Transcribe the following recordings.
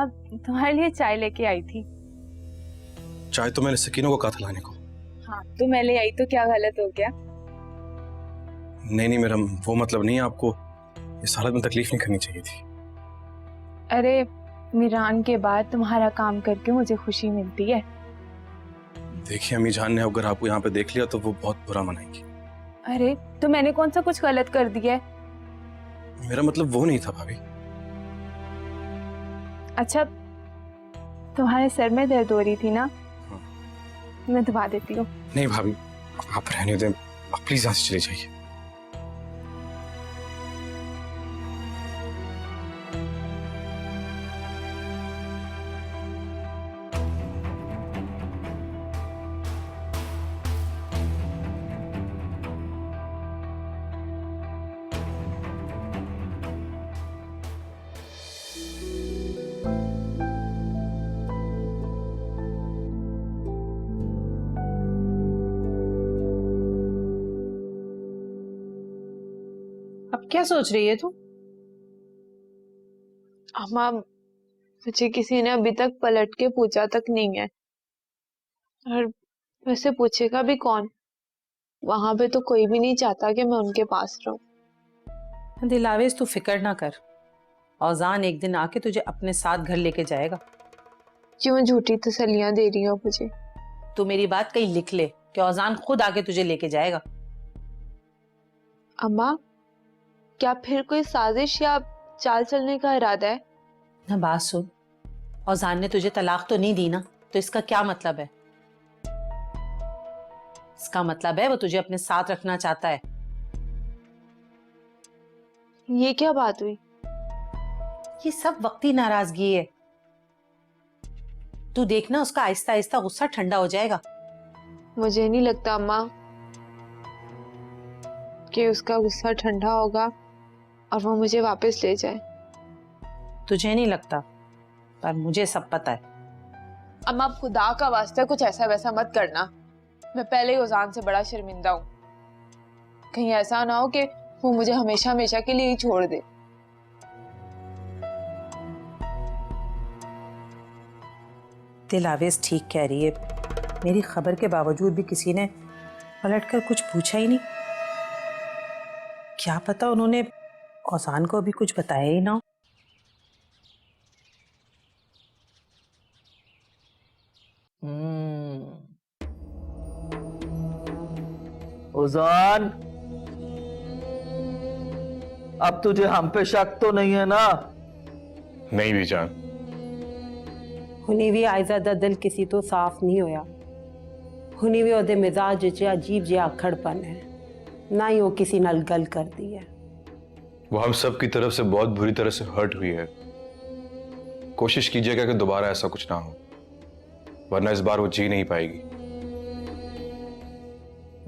हाँ, तुम्हारे लिए चाय लेके आई थी। चाय तो मैंने सकीना को कहा था लाने को। हाँ, तो मैं ले आई तो क्या गलत हो गया? नहीं नहीं, मेरा वो मतलब नहीं है, आपको इस हालत में तकलीफ नहीं करनी चाहिए थी। अरे, मीरान के बाद तुम्हारा काम करके मुझे खुशी मिलती है। देखिए अम्मी जान ने अगर आपको यहाँ पे देख लिया तो वो बहुत बुरा मनाएंगी। अरे, तो मैंने कौन सा कुछ गलत कर दिया है? मेरा मतलब वो नहीं था भाभी। अच्छा, तुम्हारे सर में दर्द हो रही थी ना? हाँ। मैं दबा देती हूँ। नहीं भाभी, आप रहने दें, आप प्लीज यहाँ से चले जाइए। अब क्या सोच रही है तू? अम्मा, मुझे किसी ने अभी तक पलट के पूछा तक नहीं है, और वैसे पूछेगा भी कौन? वहां पे तो कोई भी नहीं चाहता कि मैं उनके पास रहूं। दिलावेश तू फिक्र ना कर, औजान एक दिन आके तुझे अपने साथ घर लेके जाएगा। क्यों झूठी तसल्लियां दे रही हो मुझे? तू मेरी बात कहीं लिख ले कि औजान खुद आके तुझे लेके जाएगा। अम्मा, क्या फिर कोई साजिश या चाल चलने का इरादा है? ना बात सुन, औजान ने तुझे तलाक तो नहीं दी ना, तो इसका क्या मतलब है? इसका मतलब है वो तुझे अपने साथ रखना चाहता है। ये क्या बात हुई? ये सब वक्ती नाराजगी है। तू देखना, उसका आहिस्ता आहिस्ता गुस्सा ठंडा हो जाएगा। मुझे नहीं लगता अम्मा कि उसका गुस्सा ठंडा होगा और वो मुझे वापस ले जाए। तुझे नहीं लगता, पर मुझे सब पता है। अम्मा, आप खुदा का वास्ता कुछ ऐसा वैसा मत करना। मैं पहले ही उजान से बड़ा शर्मिंदा हूँ। कहीं ऐसा ना हो कि वो मुझे हमेशा हमेशा के लिए ही छोड़ दे। दिलावेश ठीक कह रही है, मेरी खबर के बावजूद भी किसी ने पलटकर कुछ पूछा ही नहीं। क्या पता उन्होंने औजान को अभी कुछ बताया ही ना हो। उजान, अब तुझे हम पे शक तो नहीं है ना? नहीं भी जान। हुनी भी आयजा दा दिल किसी तो साफ नहीं होया। हुनी भी ओदे मिजाज च अजीब जिहा अखड़पन है, ना ही वो किसी नाल गल करती है। वो हम सब की तरफ से बहुत बुरी तरह से हर्ट हुई है। कोशिश कीजिएगा कि दोबारा ऐसा कुछ ना हो, वरना इस बार वो जी नहीं पाएगी।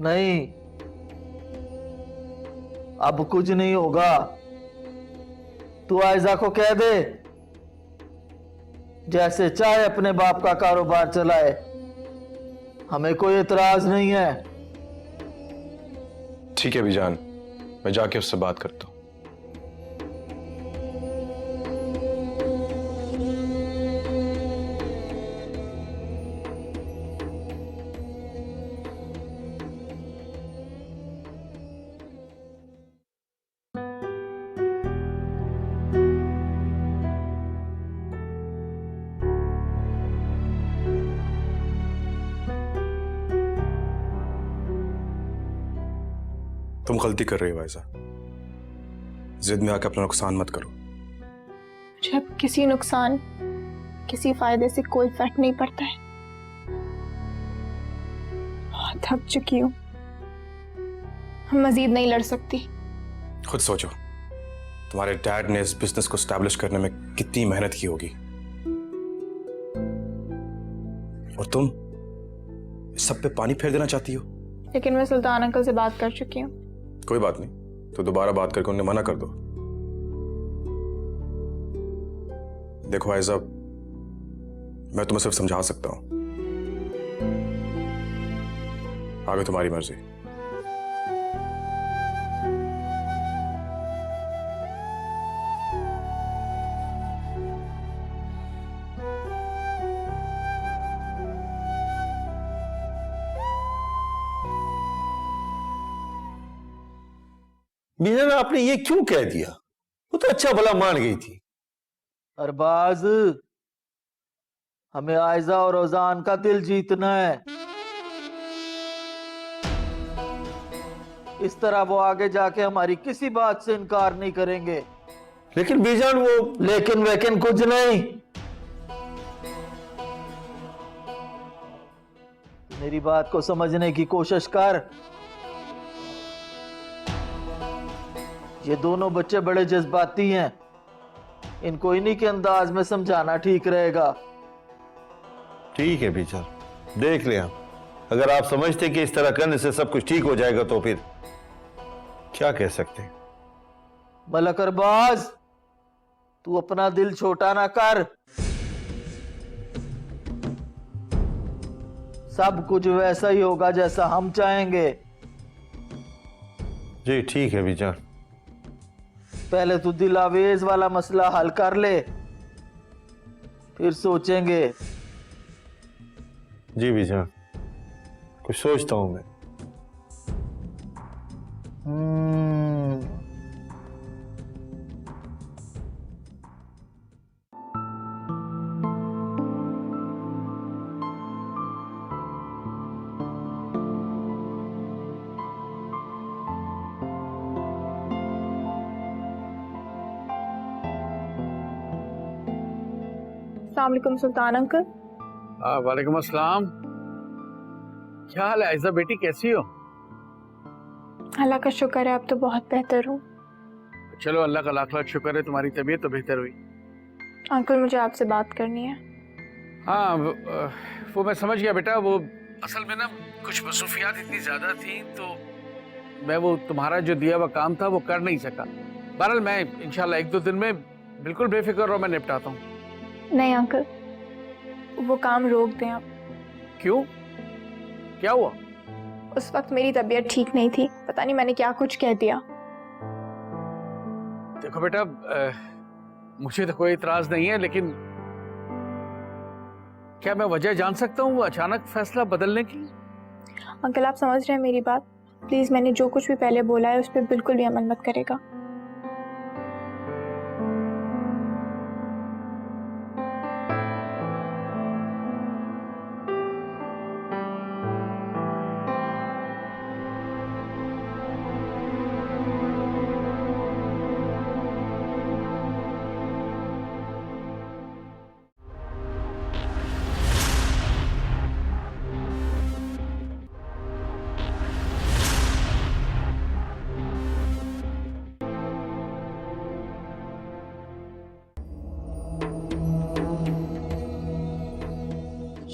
नहीं, अब कुछ नहीं होगा। तू आयजा को कह दे जैसे चाहे अपने बाप का कारोबार चलाए, हमें कोई एतराज नहीं है। ठीक है बीजान, मैं जाके उससे बात करता हूँ। तुम गलती कर रही हो आयजा, जिद में आके अपना नुकसान मत करो। जब किसी नुकसान किसी फायदे से कोई फर्क नहीं पड़ता है। बहुत थक चुकी हूँ, मजीद नहीं लड़ सकती। खुद सोचो, तुम्हारे डैड ने इस बिजनेस को स्टैब्लिश करने में कितनी मेहनत की होगी, और तुम इस सब पे पानी फेर देना चाहती हो। लेकिन मैं सुल्तान अंकल से बात कर चुकी हूँ। कोई बात नहीं, तो दोबारा बात करके उन्हें मना कर दो। देखो आयजा, मैं तुम्हें सिर्फ समझा सकता हूं, आगे तुम्हारी मर्जी। बीजान आपने ये क्यों कह दिया? वो तो अच्छा भला मान गई थी। अरबाज, हमें आयजा और ओजान का दिल जीतना है। इस तरह वो आगे जाके हमारी किसी बात से इनकार नहीं करेंगे। लेकिन बीजान वो लेकिन वेकिन कुछ नहीं। मेरी बात को समझने की कोशिश कर। ये दोनों बच्चे बड़े जज्बाती हैं, इनको इन्हीं के अंदाज में समझाना ठीक रहेगा। ठीक है बीजान, देख ले आप। अगर आप समझते कि इस तरह करने से सब कुछ ठीक हो जाएगा तो फिर क्या कह सकते हैं। मलक अरबाज, तू अपना दिल छोटा ना कर। सब कुछ वैसा ही होगा जैसा हम चाहेंगे। जी ठीक है बीजान। पहले तू दिल आवेज वाला मसला हल कर ले, फिर सोचेंगे। जी बीजान, कुछ सोचता हूं मैं। अस्सलाम वालेकुम सुल्तान अंकल। वालेकुम अस्सलाम। क्या हाल है आयजा बेटी, कैसी हो? अल्लाह का शुक्र है, अब तो बहुत बेहतर हूँ। चलो, अल्लाह का लाख लाख शुक्र है, तुम्हारी तबीयत तो बेहतर हुई। अंकल, मुझे आपसे बात करनी है। हाँ, वो मैं समझ गया बेटा। वो असल में ना कुछ मसरूफियात इतनी ज़्यादा थी तो मैं वो तुम्हारा जो दिया हुआ काम था वो कर नहीं सका। बहरहाल मैं इंशाल्लाह 1-2 दिन में बिल्कुल बेफिक्र रहो, मैं निपटाता हूँ। नहीं अंकल, वो काम रोक दें आप। क्यों, क्या हुआ? उस वक्त मेरी तबीयत ठीक नहीं थी, पता नहीं मैंने क्या कुछ कह दिया। देखो बेटा, मुझे तो कोई इतराज नहीं है, लेकिन क्या मैं वजह जान सकता हूँ वो अचानक फैसला बदलने की? अंकल, आप समझ रहे हैं मेरी बात? प्लीज, मैंने जो कुछ भी पहले बोला है उस पर बिल्कुल भी अमल मत करेगा।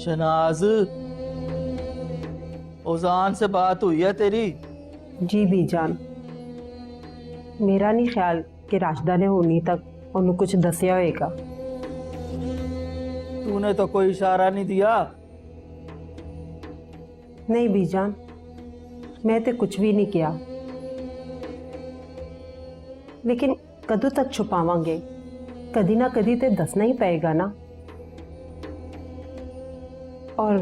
शनाज, ओजान से बात हुई है तेरी? जी बीजान, मेरा नहीं ख्याल कि राशदा ने होनी तक उन्हें कुछ दसिया होएगा। तूने तो कोई इशारा नहीं दिया। नहीं बीजान, मैं तो कुछ भी नहीं किया, लेकिन कदों तक छुपावांगे? कदी ना कदी तो दसना ही पएगा ना। और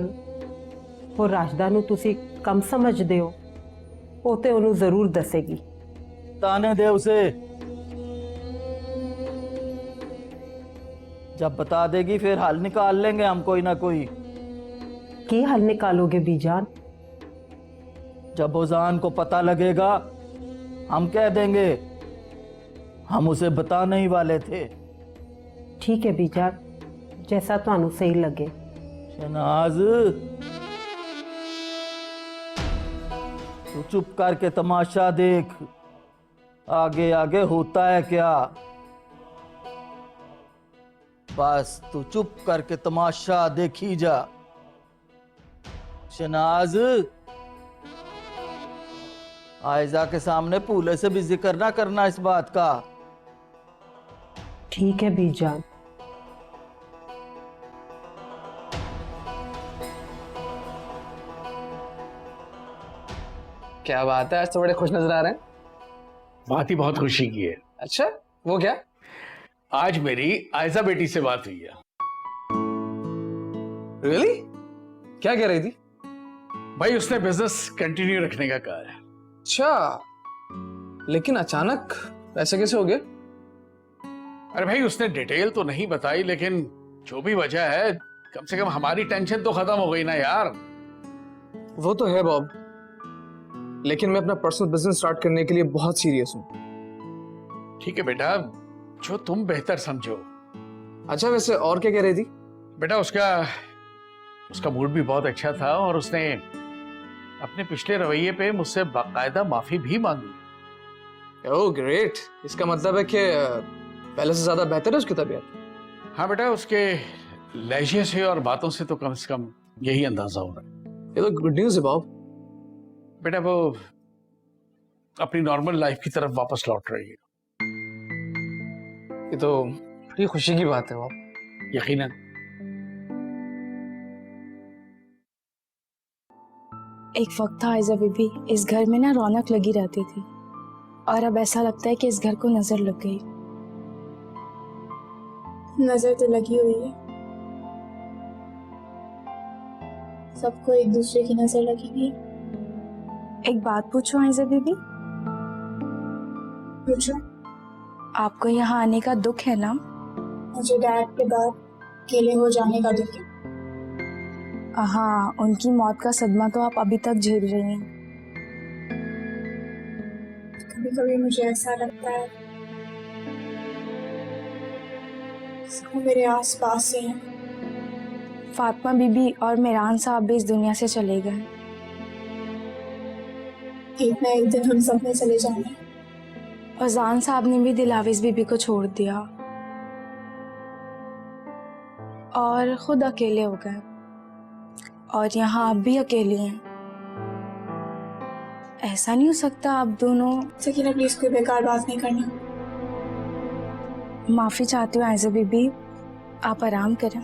वो राशदा नू तुसी कम समझदे हो, वो तो उन्हें जरूर दसेगी। ताने दे उसे, जब बता देगी फिर हल निकाल लेंगे हम कोई ना कोई। की हल निकालोगे बीजान? जब ओजान को पता लगेगा हम कह देंगे, हम उसे बताने ही वाले थे। ठीक है बीजान, जैसा तुहानू सही लगे। शनाज, तू चुप करके तमाशा देख, आगे आगे होता है क्या। बस तू चुप करके तमाशा देखी जा। शनाज, आयजा के सामने पूले से भी जिक्र ना करना इस बात का। ठीक है बीजान। क्या बात है, आज तो बड़े खुश नजर आ रहे हैं। बात ही बहुत खुशी की है। अच्छा, वो क्या? आज मेरी आयजा बेटी से बात हुई है। रियली? क्या कह रही थी? भाई, उसने बिजनेस कंटिन्यू रखने का कहा है। अच्छा, लेकिन अचानक ऐसे कैसे हो गया? अरे भाई उसने डिटेल तो नहीं बताई, लेकिन जो भी वजह है कम से कम हमारी टेंशन तो खत्म हो गई ना यार। वो तो है बॉब, लेकिन मैं अपना पर्सनल बिजनेस स्टार्ट करने के लिए बहुत सीरियस हूँ। ठीक है बेटा, जो तुम बेहतर समझो। अच्छा वैसे और क्या कह रही थी? बेटा उसका मूड भी बहुत अच्छा था और उसने अपने पिछले रवैये पे मुझसे बाकायदा माफी भी मांगी। ओह ग्रेट, इसका मतलब है कि पहले से ज्यादा बेहतर है उसकी तबीयत। हाँ बेटा, उसके लहजे से और बातों से तो कम से कम यही अंदाजा हो रहा है। ये तो गुड न्यूज़ है बॉब। बेटा वो अपनी नॉर्मल लाइफ की तरफ वापस लौट रही है। ये तो बड़ी खुशी की बात है बॉब। यकीनन। एक वक्त था आयजा बीबी, इस घर में ना रौनक लगी रहती थी, और अब ऐसा लगता है कि इस घर को नजर लग गई। नजर तो लगी हुई है, सबको एक दूसरे की नजर लगी हुई। एक बात पूछूं आयजा बीबी? पूछो। आपको यहाँ आने का दुख है ना? मुझे डैड के बाद अकेले हो जाने का दुख है। हाँ, उनकी मौत का सदमा तो आप अभी तक झेल रही हैं। कभी कभी मुझे ऐसा लगता है वो मेरे आस पास ही हैं। फातिमा बीबी और मेहरान साहब भी इस दुनिया से चले गए। एक ना एक दिन हम सब में चले जाएंगे। फजान साहब ने भी दिलावेज बीबी को छोड़ दिया और खुद अकेले हो गए, और यहाँ आप भी अकेली हैं। ऐसा नहीं हो सकता आप दोनों। सकीना प्लीज कोई बेकार बात नहीं करना। माफी चाहती हूँ आयजा बीबी, आप आराम करें।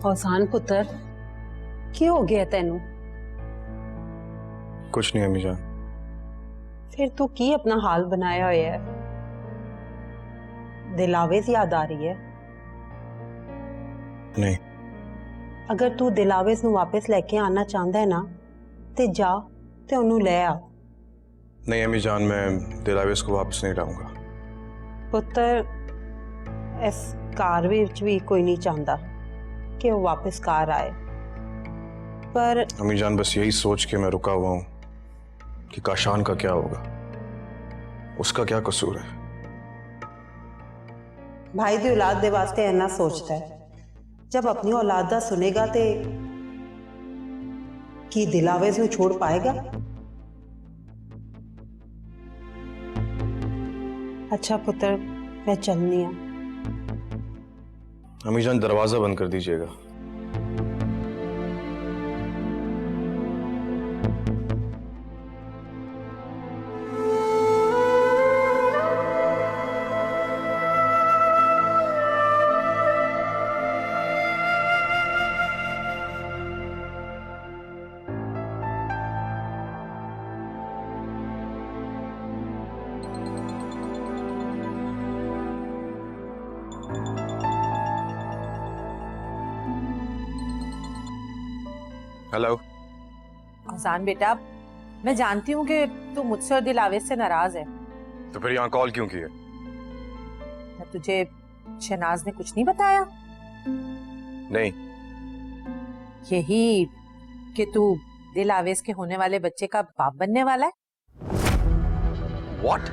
फौजान पुत्र की हो गया तेनू? कुछ नहीं अम्मी जान। फिर तू की अपना हाल बनाया होया है? दिलावेज याद आ रही है? नहीं। अगर तू दिलावेज नू वापस लेके आना चाहता है ना, ते जा ते उन्हें ले आ। नहीं अम्मी जान, मैं दिलावेज को वापस नहीं लाऊंगा। पुत्र इस कार विच भी कोई नहीं चाहता कि वो वापस कार आए, पर अम्मी जान बस यही सोच के मैं रुका हुआ हूं कि काशान का क्या होगा, उसका क्या कसूर है। भाई दी औलाद दे वास्ते इन्ना सोचता है, जब अपनी औलाद दा सुनेगा ते की दिलावेज नू छोड़ पाएगा? अच्छा पुत्र, मैं चलनी हूं। अम्मी जान दरवाजा बंद कर दीजिएगा। हेलो हसान बेटा, मैं जानती हूँ कि तू मुझसे और दिलावेज से नाराज है। तो फिर यहाँ कॉल क्यों किए? मैं तुझे शहनाज ने कुछ नहीं बताया? नहीं। यही कि तू दिलावेज के होने वाले बच्चे का बाप बनने वाला है। What?